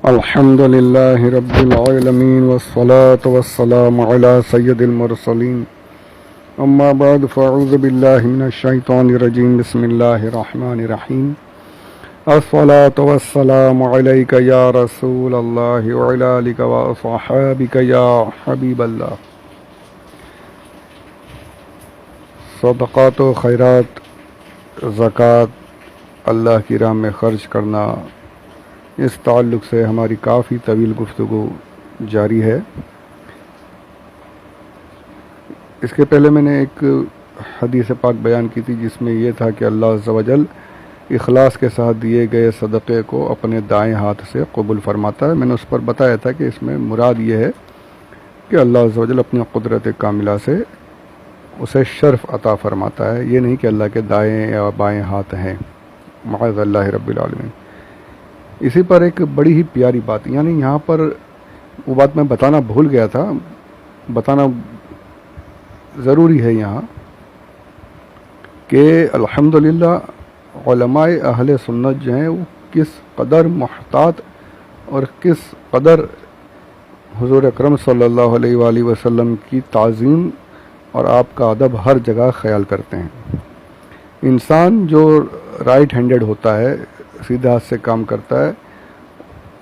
अल्हम्दुलिल्लाहि रब्बिल आलमीन वस्सलातु वस्सलामु अला सय्यिदिल मुरसलीन अम्मा बाद फ़अऊज़ु बिल्लाहि मिनश शैतानिर रजीम बिस्मिल्लाहिर रहमानिर रहीम अस्सलातु वस्सलामु अलैका या रसूलल्लाहि व अला आलिका व अस्हाबिका या हबीबल्लाह। सदक़ात व खैरात, ज़कात, अल्लाह की राह में ख़र्च करना, इस ताल्लुक़ से हमारी काफ़ी तवील गुफ्तगू जारी है। इसके पहले मैंने एक हदीस पाक बयान की थी जिसमें यह था कि अल्लाह अज़्ज़ व जल इखलास के साथ दिए गए सदक़े को अपने दाएं हाथ से कबूल फरमाता है। मैंने उस पर बताया था कि इसमें मुराद ये है कि अल्लाह अज़्ज़ व जल अपनी क़ुदरत कामिला से उसे शर्फ़ अता फ़रमाता है। ये नहीं कि अल्लाह के दाएं या बाएं हाथ हैं, मअज़ल्लाहि रब्बिल आलमीन। इसी पर एक बड़ी ही प्यारी बात, यानी यहाँ पर वो बात मैं बताना भूल गया था, बताना ज़रूरी है यहाँ कि अल्हम्दुलिल्लाह उलमाए अहले सुन्नत जो हैं वो किस कदर मुहतात और किस कदर हुज़ूर अकरम सल्लल्लाहु अलैहि वसल्लम की ताज़ीम और आपका अदब हर जगह ख्याल करते हैं। इंसान जो राइट हैंडेड होता है, सीधे हाथ से काम करता है,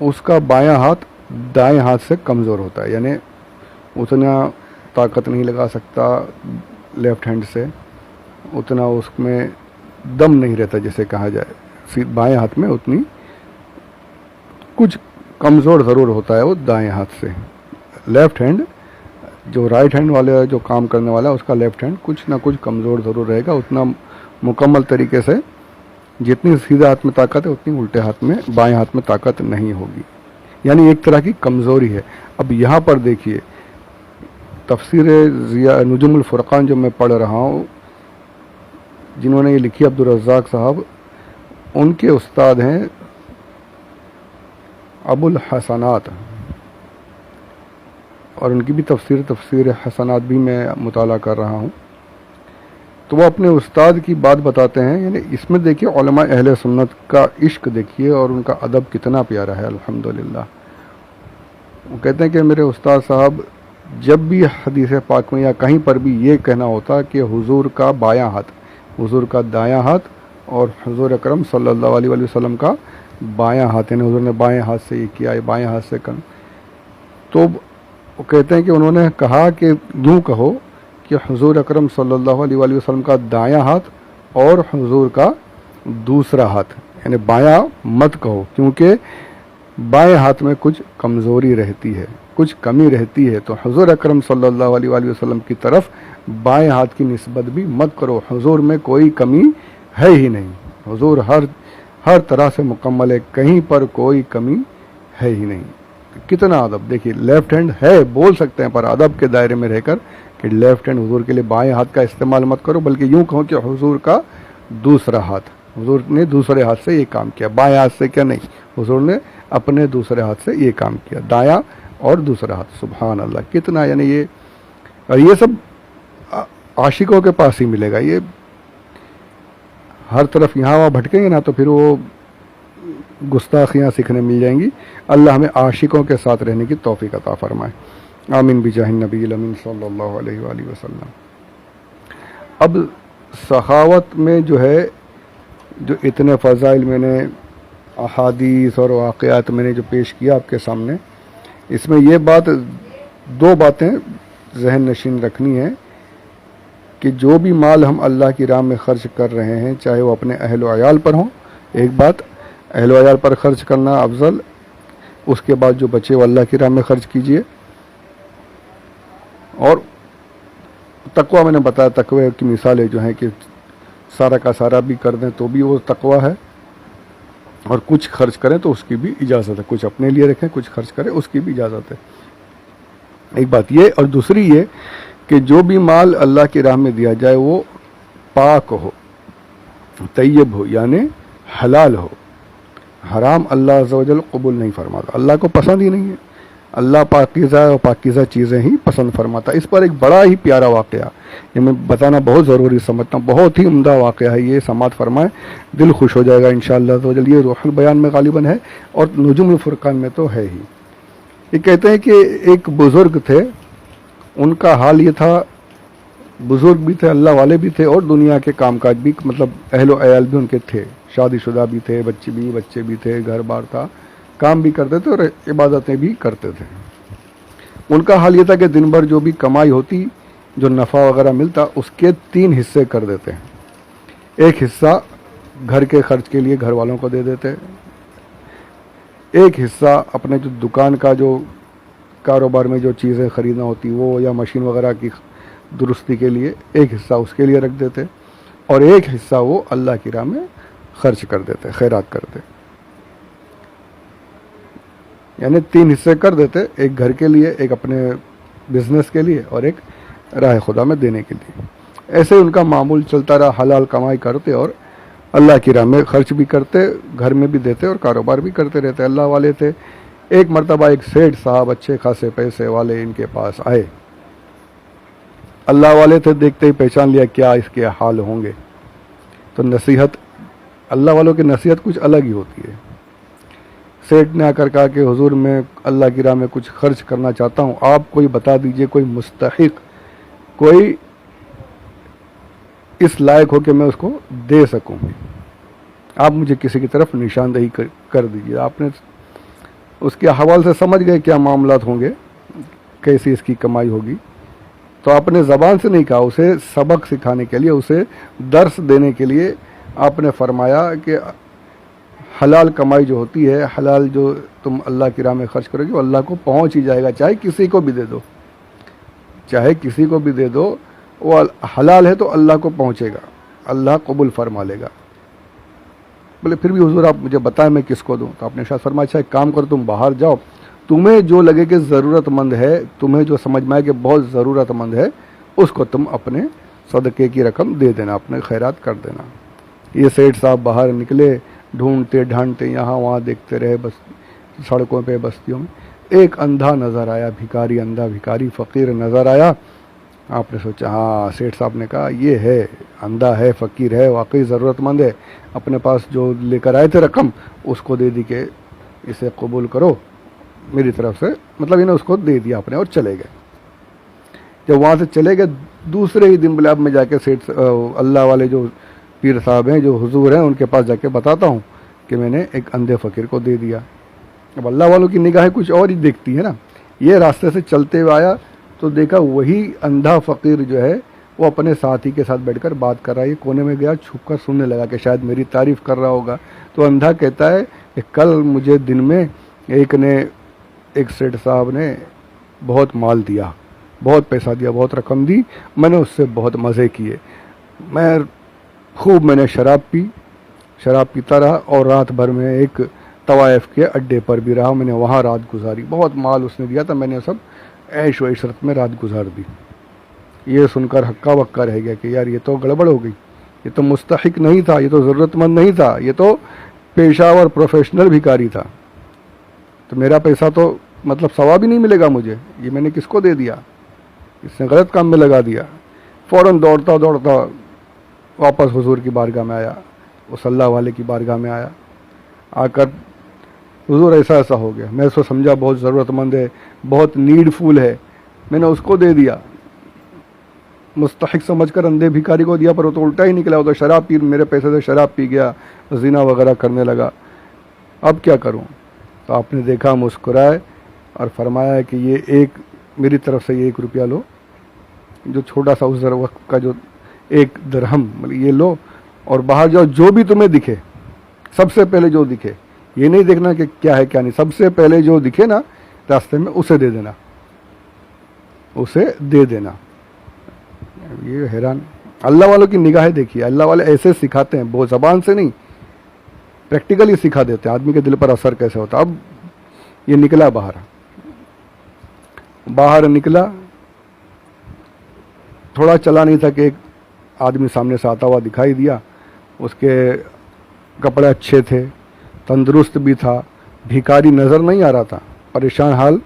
उसका बायां हाथ दाएं हाथ से कमज़ोर होता है, यानी उतना ताकत नहीं लगा सकता लेफ़्ट हैंड से, उतना उसमें दम नहीं रहता जैसे कहा जाए। बाएं हाथ में उतनी कुछ कमज़ोर ज़रूर होता है वो दाएं हाथ से। लेफ़्ट हैंड जो राइट हैंड वाले जो काम करने वाला है उसका लेफ़्ट हैंड कुछ ना कुछ कमज़ोर ज़रूर रहेगा, उतना मुकम्मल तरीके से जितनी सीधे हाथ में ताकत है उतनी उल्टे हाथ में बाएं हाथ में ताकत नहीं होगी, यानी एक तरह की कमज़ोरी है। अब यहाँ पर देखिए तफसीर ज़िया नुजुमुल फ़ुरक़ान जो मैं पढ़ रहा हूँ, जिन्होंने ये लिखी अब्दुल रज़्ज़ाक़ साहब, उनके उस्ताद हैं अबुल हसनात, और उनकी भी तफसीर हसनात भी मैं मुताला कर रहा हूँ। तो वो अपने उस्ताद की बात बताते हैं, यानी इसमें देखिए उलमा अहले सुन्नत का इश्क देखिए और उनका अदब कितना प्यारा है अल्हम्दुलिल्लाह। वो कहते हैं कि मेरे उस्ताद साहब जब भी हदीस पाक में या कहीं पर भी ये कहना होता कि हुजूर का बायां हाथ, हुजूर का दायां हाथ और हुजूर अकरम सल्लल्लाहु अलैहि वसल्लम का बायां हाथ, यानी हुजूर ने बाएं हाथ से ये किया है, बाएं हाथ से कर, तो वो कहते हैं कि उन्होंने कहा कि यूँ कहो कि हुजूर अकरम सल्लल्लाहु अलैहि वसल्लम का दायां हाथ और हुजूर का दूसरा हाथ, यानी बायां मत कहो, क्योंकि बाएं हाथ में कुछ कमज़ोरी रहती है, कुछ कमी रहती है। तो हुजूर अकरम सल्लल्लाहु अलैहि वसल्लम की तरफ बाएं हाथ की निस्बत भी मत करो, हुजूर में कोई कमी है ही नहीं, हुजूर हर तरह से मुकम्मल है, कहीं पर कोई कमी है ही नहीं। कितना अदब देखिए, लेफ़्ट हैंड है बोल सकते हैं पर अदब के दायरे में रहकर कि लेफ़्ट हैंड हुजूर के लिए बाएं हाथ का इस्तेमाल मत करो, बल्कि यूँ कहो कि हुजूर का दूसरा हाथ, हुजूर ने दूसरे हाथ से ये काम किया, बाएं हाथ से क्या नहीं, हुजूर ने अपने दूसरे हाथ से ये काम किया, दायां और दूसरा हाथ। सुभान अल्लाह, कितना, यानी ये, और ये सब आशिकों के पास ही मिलेगा। ये हर तरफ यहाँ वहाँ भटकेंगे ना तो फिर वो गुस्ताखियाँ सीखने मिल जाएंगी। अल्लाह हमें आशिकों के साथ रहने की तौफीक अता फरमाए, आमीन बिजाहिन नबील अमीन सल्लल्लाहु अलैहि वसल्लम। अब सखावत में जो है, जो इतने फ़ज़ाइल मैंने अहादीस और वाक़यात मैंने जो पेश किया आपके सामने, इसमें ये बात, दो बातें ज़हन नशीन रखनी है कि जो भी माल हम अल्लाह की राह में ख़र्च कर रहे हैं, चाहे वो अपने अहल व अयाल पर हों, एक बात अहल व अयाल पर ख़र्च करना अफजल, उसके बाद जो बचे वो अल्लाह की राह में ख़र्च कीजिए। और तकवा मैंने बताया, तकवे की मिसालें जो हैं कि सारा का सारा भी कर दें तो भी वो तकवा है, और कुछ खर्च करें तो उसकी भी इजाज़त है, कुछ अपने लिए रखें कुछ खर्च करें उसकी भी इजाज़त है। एक बात ये, और दूसरी ये कि जो भी माल अल्लाह की राह में दिया जाए वो पाक हो, तय्यब हो, यानी हलाल हो। हराम अल्लाह अज़्ज़ व जल कबूल नहीं फरमाता, अल्लाह को पसंद ही नहीं है। अल्लाह पाकीज़ा और पाकीज़ा चीज़ें ही पसंद फरमाता। इस पर एक बड़ा ही प्यारा वाक़या ये मैं बताना बहुत ज़रूरी समझता हूँ, बहुत ही उम्दा वाक़या है ये, समात फरमाएं, दिल खुश हो जाएगा इंशाअल्लाह। तो चलिए रूहुल बयान में गालिबन है और नुजुमुल फुरकान में तो है ही। ये कहते हैं कि एक बुज़ुर्ग थे, उनका हाल ये था, बुज़ुर्ग भी थे, अल्लाह वाले भी थे और दुनिया के कामकाज भी, मतलब अहलो अयाल भी उनके थे, शादीशुदा भी थे, बच्चे भी थे, घर बार था, काम भी करते थे और इबादतें भी करते थे। उनका हाल ये था कि दिन भर जो भी कमाई होती, जो नफ़ा वगैरह मिलता, उसके 3 हिस्से कर देते हैं। एक हिस्सा घर के खर्च के लिए घर वालों को दे देते, एक हिस्सा अपने जो दुकान का जो कारोबार में जो चीज़ें ख़रीदना होती वो या मशीन वगैरह की दुरुस्ती के लिए एक हिस्सा उसके लिए रख देते, और एक हिस्सा वो अल्लाह की राह में खर्च कर देते, खैरात करते। यानी 3 हिस्से कर देते, एक घर के लिए, एक अपने बिजनेस के लिए और एक राह खुदा में देने के लिए। ऐसे उनका मामूल चलता रहा, हलाल कमाई करते और अल्लाह की राह में खर्च भी करते, घर में भी देते और कारोबार भी करते रहते, अल्लाह वाले थे। एक मरतबा एक सेठ साहब अच्छे खासे पैसे वाले इनके पास आए, अल्लाह वाले थे, देखते ही पहचान लिया क्या इसके हाल होंगे। तो नसीहत, अल्लाह वालों की नसीहत कुछ अलग ही होती है। सेठ ने आकर कहा कि हुजूर मैं अल्लाह की राह में कुछ खर्च करना चाहता हूँ, आप कोई बता दीजिए, कोई मुस्तहिक, कोई इस लायक हो कि मैं उसको दे सकूँ, आप मुझे किसी की तरफ निशानदेही कर दीजिए। आपने उसके हवाले से समझ गए क्या मामलात होंगे, कैसी इसकी कमाई होगी। तो आपने ज़बान से नहीं कहा, उसे सबक सिखाने के लिए, उसे दर्स देने के लिए आपने फरमाया कि हलाल कमाई जो होती है, हलाल जो तुम अल्लाह की राह में खर्च करोगे वो अल्लाह को पहुंच ही जाएगा, चाहे किसी को भी दे दो, चाहे किसी को भी दे दो, वो हलाल है तो अल्लाह को पहुंचेगा, अल्लाह कबूल फरमा लेगा। बोले फिर भी हुजूर आप मुझे बताएं मैं किसको दूं। तो आपने शायद फरमाया अच्छा एक काम करो, तुम बाहर जाओ, तुम्हें जो लगे कि ज़रूरतमंद है, तुम्हें जो समझ में आए कि बहुत ज़रूरतमंद है, उसको तुम अपने सदक़े की रकम दे देना, अपने खैरात कर देना। ये सेठ साहब बाहर निकले, ढूंढते ढांढते यहाँ वहाँ देखते रहे, बस सड़कों पे बस्तियों में एक अंधा नज़र आया, भिखारी, अंधा भिखारी फ़कीर नज़र आया। आपने सोचा हाँ, सेठ साहब ने कहा ये है, अंधा है, फ़कीर है, वाकई ज़रूरतमंद है, अपने पास जो लेकर आए थे रकम उसको दे दी कि इसे कबूल करो मेरी तरफ से, मतलब इन्हें उसको दे दिया आपने और चले गए। जब वहाँ से चले गए दूसरे ही दिन बोले अब मैं जाके सेठ अल्लाह वाले जो पीर साहब हैं, जो हुजूर हैं, उनके पास जाके बताता हूँ कि मैंने एक अंधे फ़कीर को दे दिया। अब अल्लाह वालों की निगाहें कुछ और ही देखती है ना। ये रास्ते से चलते हुए आया तो देखा वही अंधा फ़कीर जो है वो अपने साथी के साथ बैठकर बात कर रहा है। ये कोने में गया, छुप कर सुनने लगा कि शायद मेरी तारीफ़ कर रहा होगा। तो अंधा कहता है कि कल मुझे दिन में एक सेठ साहब ने बहुत माल दिया, बहुत पैसा दिया, बहुत रकम दी, मैंने उससे बहुत मज़े किए, मैंने शराब पीता रहा और रात भर में एक तवाइफ के अड्डे पर भी रहा, मैंने वहाँ रात गुजारी, बहुत माल उसने दिया था, मैंने सब ऐश व इशरत में रात गुजार दी। ये सुनकर हक्का बक्का रह गया कि यार ये तो गड़बड़ हो गई, ये तो मुस्तहिक नहीं था, ये तो ज़रूरतमंद नहीं था, ये तो पेशावर प्रोफेशनल भिखारी था। तो मेरा पैसा तो मतलब सवाब ही नहीं मिलेगा मुझे, ये मैंने किसको दे दिया, इसने गलत काम में लगा दिया। फ़ौरन दौड़ता दौड़ता वापस हुजूर की बारगाह में आया, उस अल्लाह वाले की बारगाह में आया। आकर हुजूर ऐसा ऐसा हो गया, मैं उसको समझा बहुत ज़रूरतमंद है, बहुत नीडफुल है, मैंने उसको दे दिया, मुस्तहिक समझकर अंधे भिखारी को दिया, पर वो तो उल्टा ही निकला, वो तो शराब पी, मेरे पैसे से शराब पी गया, ज़िना वगैरह करने लगा, अब क्या करूं। तो आपने देखा, मुस्कुराए और फरमाया कि ये एक मेरी तरफ से ये 1 रुपया लो, जो छोटा सा उस वक्त का जो 1 दिरहम, मतलब ये लो और बाहर जाओ, जो भी तुम्हें दिखे, सबसे पहले जो दिखे, ये नहीं देखना कि क्या है क्या नहीं, सबसे पहले जो दिखे ना रास्ते में उसे दे देना, उसे दे देना। ये हैरान, अल्लाह वालों की निगाहें देखिए, अल्लाह वाले ऐसे सिखाते हैं, वो ज़बान से नहीं, प्रैक्टिकली सिखा देते हैं आदमी के दिल पर असर कैसे होता। अब ये निकला बाहर निकला, थोड़ा चला नहीं था कि एक आदमी सामने से आता हुआ दिखाई दिया, उसके कपड़े अच्छे थे, तंदुरुस्त भी था, भिखारी नज़र नहीं आ रहा था, परेशान हाल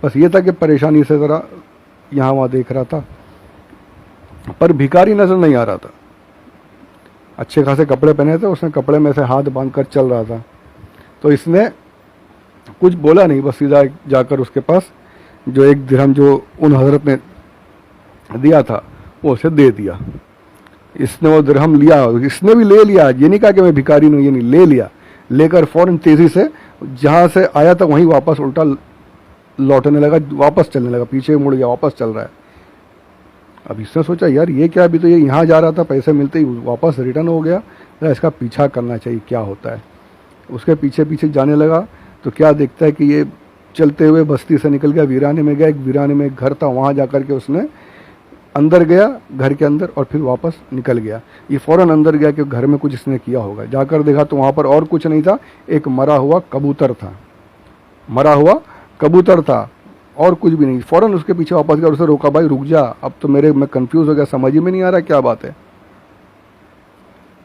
बस ये था कि परेशानी से ज़रा यहाँ वहाँ देख रहा था, पर भिखारी नजर नहीं आ रहा था। अच्छे खासे कपड़े पहने थे, उसने कपड़े में से हाथ बांध कर चल रहा था। तो इसने कुछ बोला नहीं, बस सीधा जाकर उसके पास जो 1 दिरहम जो उन हजरत ने दिया था वो उसे दे दिया। इसने वो दिरहम लिया, इसने भी ले लिया, ये नहीं कहा कि मैं भिखारी हूँ, ये नहीं, ले लिया। लेकर फौरन तेजी से जहाँ से आया था वहीं वापस उल्टा लौटने लगा, वापस चलने लगा, पीछे मुड़ गया, वापस चल रहा है। अब इसने सोचा यार ये क्या, अभी तो ये यहाँ जा रहा था, पैसे मिलते ही वापस रिटर्न हो गया, इसका पीछा करना चाहिए, क्या होता है। उसके पीछे पीछे जाने लगा तो क्या देखता है कि ये चलते हुए बस्ती से निकल गया, वीराने में गया। एक वीराने में एक घर था, वहाँ जा कर के उसने अंदर गया, घर के अंदर, और फिर वापस निकल गया। ये फौरन अंदर गया कि घर में कुछ इसने किया होगा। जाकर देखा तो वहाँ पर और कुछ नहीं था, एक मरा हुआ कबूतर था, मरा हुआ कबूतर था, और कुछ भी नहीं। फौरन उसके पीछे वापस गया, उसे रोका, भाई रुक जा, अब तो मैं कंफ्यूज हो गया, समझ में नहीं आ रहा क्या बात है,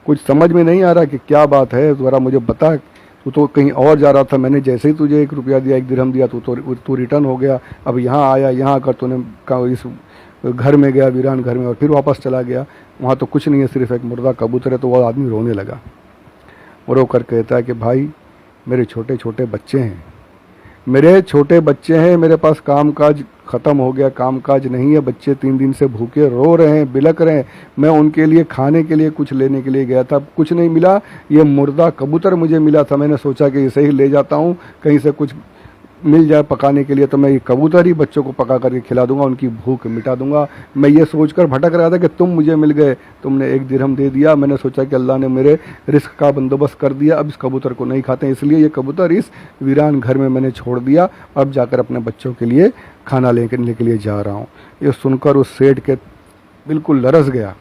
कुछ समझ में नहीं आ रहा कि क्या बात है, ज़रा मुझे बता, तू तो कहीं और जा रहा था, मैंने जैसे ही तुझे 1 रुपया दिया, 1 दिरहम दिया, तू रिटर्न हो गया, अब यहाँ आया, यहाँ आकर तूने इस घर में गया, वीरान घर में, और फिर वापस चला गया, वहाँ तो कुछ नहीं है, सिर्फ एक मुर्दा कबूतर है। तो वो आदमी रोने लगा। वो रो कर कहता है कि भाई मेरे छोटे छोटे बच्चे हैं, मेरे छोटे बच्चे हैं, मेरे पास काम काज ख़त्म हो गया, काम काज नहीं है, बच्चे 3 दिन से भूखे रो रहे हैं, बिलक रहे हैं, मैं उनके लिए खाने के लिए कुछ लेने के लिए गया था, कुछ नहीं मिला, ये मुर्दा कबूतर मुझे मिला था, मैंने सोचा कि इसे ही ले जाता हूँ, कहीं से कुछ मिल जाए पकाने के लिए, तो मैं ये कबूतर ही बच्चों को पका करके खिला दूंगा, उनकी भूख मिटा दूंगा। मैं ये सोचकर भटक रहा था कि तुम मुझे मिल गए, तुमने 1 दिरहम दे दिया, मैंने सोचा कि अल्लाह ने मेरे रिस्क का बंदोबस्त कर दिया, अब इस कबूतर को नहीं खाते, इसलिए ये कबूतर इस वीरान घर में मैंने छोड़ दिया, अब जाकर अपने बच्चों के लिए खाना लेने के लिए जा रहा हूँ। ये सुनकर उस सेठ के बिल्कुल लरस गया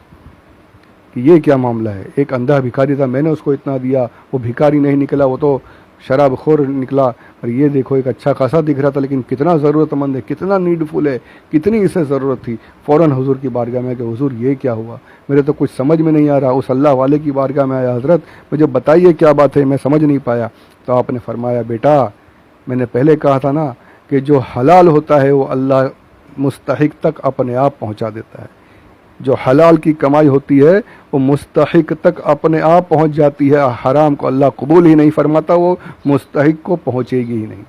कि ये क्या मामला है, एक अंधा भिखारी था, मैंने उसको इतना दिया, वो भिखारी नहीं निकला, वो तो शराबखोर निकला, और ये देखो एक अच्छा खासा दिख रहा था, लेकिन कितना ज़रूरतमंद है, कितना नीडफुल है, कितनी इसे ज़रूरत थी। फ़ौरन हुजूर की बारगाह में कि हुजूर ये क्या हुआ, मेरे तो कुछ समझ में नहीं आ रहा। उस अल्लाह वाले की बारगाह में आया, हज़रत मुझे बताइए क्या बात है, मैं समझ नहीं पाया। तो आपने फरमाया, बेटा मैंने पहले कहा था ना कि जो हलाल होता है वो अल्लाह मुस्तहिक तक अपने आप पहुँचा देता है, जो हलाल की कमाई होती है वो मुस्तहिक तक अपने आप पहुंच जाती है, हराम को अल्लाह कबूल ही नहीं फरमाता, वो मुस्तहिक को पहुंचेगी ही नहीं।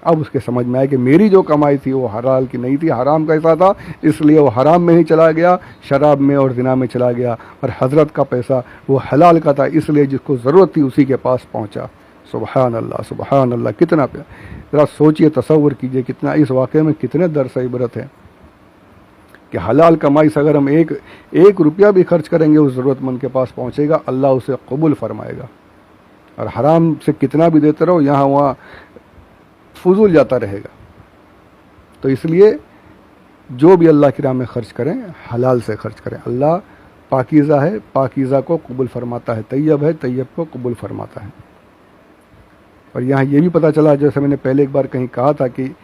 अब उसके समझ में आया कि मेरी जो कमाई थी वो हलाल की नहीं थी, हराम का हिस्सा था, इसलिए वो हराम में ही चला गया, शराब में और ज़िना में चला गया, और हज़रत का पैसा वो हलाल का था, इसलिए जिसको ज़रूरत थी उसी के पास पहुंचा। सुबहान अल्लाह, सुबहान अल्लाह, कितना प्यार। ज़रा सोचिए, तसव्वुर कीजिए, कितना इस वाक़े में कितने दर्स इबरत है कि हलाल कमाई से अगर हम एक रुपया भी खर्च करेंगे उस ज़रूरतमंद के पास पहुंचेगा, अल्लाह उसे कबूल फरमाएगा। और हराम से कितना भी देते रहो, यहाँ वहाँ फजूल जाता रहेगा। तो इसलिए जो भी अल्लाह की राह में खर्च करें, हलाल से खर्च करें। अल्लाह पाकीज़ा है, पाकीज़ा को कबूल फरमाता है, तैयब है, तैयब को कबूल फरमाता है। और यहाँ ये भी पता चला, जैसे मैंने पहले एक बार कहीं कहा था, कि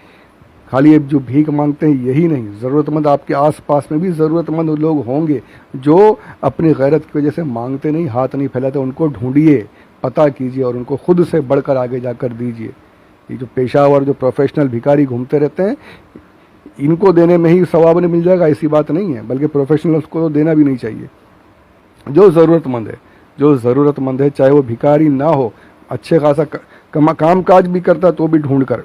खाली अब जो भीख मांगते हैं यही नहीं, ज़रूरतमंद आपके आसपास में भी ज़रूरतमंद लोग होंगे जो अपनी गैरत की वजह से मांगते नहीं, हाथ नहीं फैलाते, उनको ढूंढिए, पता कीजिए, और उनको खुद से बढ़कर आगे जाकर दीजिए। ये जो पेशावर, जो प्रोफेशनल भिखारी घूमते रहते हैं, इनको देने में ही सवाब नहीं मिल जाएगा, ऐसी बात नहीं है, बल्कि प्रोफेशनल्स को तो देना भी नहीं चाहिए। जो ज़रूरतमंद है, जो ज़रूरतमंद है, चाहे वो भिखारी ना हो, अच्छे खासा काम काज भी करता तो भी ढूंढ कर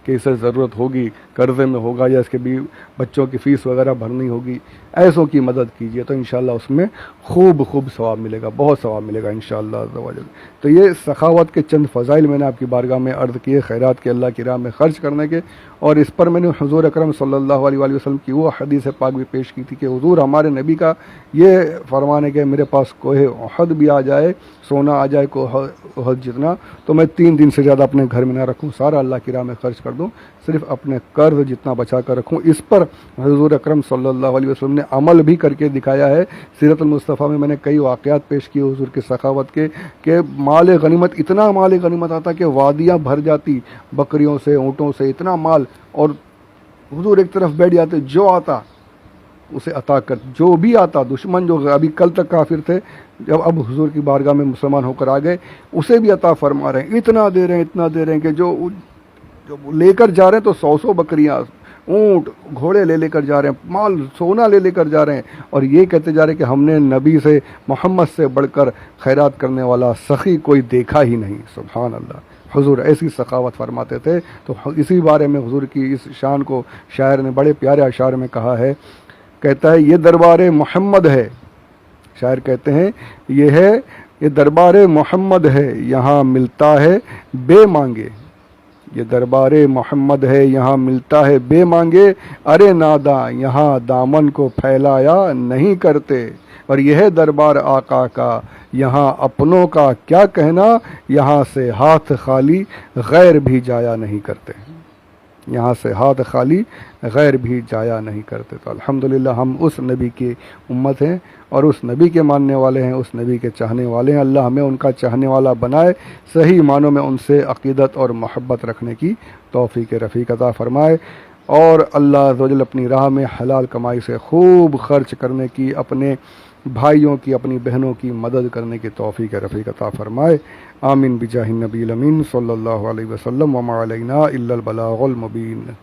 कि इसे ज़रूरत होगी, कर्ज़े में होगा, या इसके भी बच्चों की फ़ीस वगैरह भरनी होगी, ऐसों की मदद कीजिए, तो इंशाअल्लाह उसमें खूब सवाब मिलेगा, बहुत सवाब मिलेगा इंशाअल्लाह अज़्ज़ा वजल। तो ये सखावत के चंद फ़ज़ाइल मैंने आपकी बारगाह में अर्ज़ किए, खैरात के, अल्लाह की राह में ख़र्च करने के। और इस पर मैंने हुज़ूर अकरम सल्लल्लाहु अलैहि वसल्लम की वो हदीस पाक भी पेश की थी कि हुज़ूर हमारे नबी का ये फरमान है कि मेरे पास कोहे उहद भी आ जाए, सोना आ जाए कोहे उहद जितना, तो मैं 3 दिन से ज़्यादा अपने घर में ना रखूँ, सारा अल्लाह की राह में खर्च कर दूँ, सिर्फ अपने कर्ज जितना बचा कर रखूँ। इस पर हुज़ूर अकरम सल्लल्लाहु अलैहि वसल्लम ने अमल भी करके दिखाया है। सीरत मुस्तफ़ा में मैंने कई वाक़यात पेश किए हुज़ूर के सखावत के माल गनीमत, इतना माल गनीमत आता कि वादियाँ भर जाती बकरियों से, ऊँटों से, इतना माल, और हुज़ूर एक तरफ बैठ जाते, जो आता उसे अता कर, जो भी आता, दुश्मन जो अभी कल तक काफिर थे, जब अब हुजूर की बारगाह में मुसलमान होकर आ गए, उसे भी अता फरमा रहे हैं, इतना दे रहे हैं, इतना दे रहे हैं कि जो लेकर जा रहे हैं तो 100 बकरियां, ऊंट, घोड़े ले लेकर जा रहे हैं, माल सोना ले लेकर जा रहे हैं, और ये कहते जा रहे हैं कि हमने नबी से, मोहम्मद से बढ़कर खैरात करने वाला सखी कोई देखा ही नहीं। सुभान अल्लाह, हुजूर ऐसी सखावत फरमाते थे। तो इसी बारे में हुजूर की इस शान को शायर ने बड़े प्यारे अशार में कहा है। कहता है ये दरबार मोहम्मद है, शायर कहते हैं ये दरबार मोहम्मद है, यहाँ मिलता है बेमांगे। ये दरबार मोहम्मद है, यहाँ मिलता है बेमांगे, अरे नादा यहाँ दामन को फैलाया नहीं करते। और यह दरबार आका का, यहाँ अपनों का क्या कहना, यहाँ से हाथ खाली गैर भी जाया नहीं करते। यहाँ से हाथ खाली गैर भी जाया नहीं करते। तो अल्हम्दुलिल्लाह हम उस नबी की उम्मत हैं और उस नबी के मानने वाले हैं, उस नबी के चाहने वाले हैं। अल्लाह हमें उनका चाहने वाला बनाए, सही मानों में उनसे अक़ीदत और मोहब्बत रखने की तौफ़ीक़ रफ़ीक़ अता फ़रमाए, और अल्लाह अज़्ज़ व जल अपनी राह में हलाल कमाई से खूब खर्च करने की, अपने भाइयों की, अपनी बहनों की मदद करने की तौफ़ीक़ रफ़ीक़ अता फ़रमाए। आमीन बिजाहिन नबील अमीन सल्लल्लाहु अलैहि वसल्लम व मा अलैना इल्लल बलागुल मुबीन।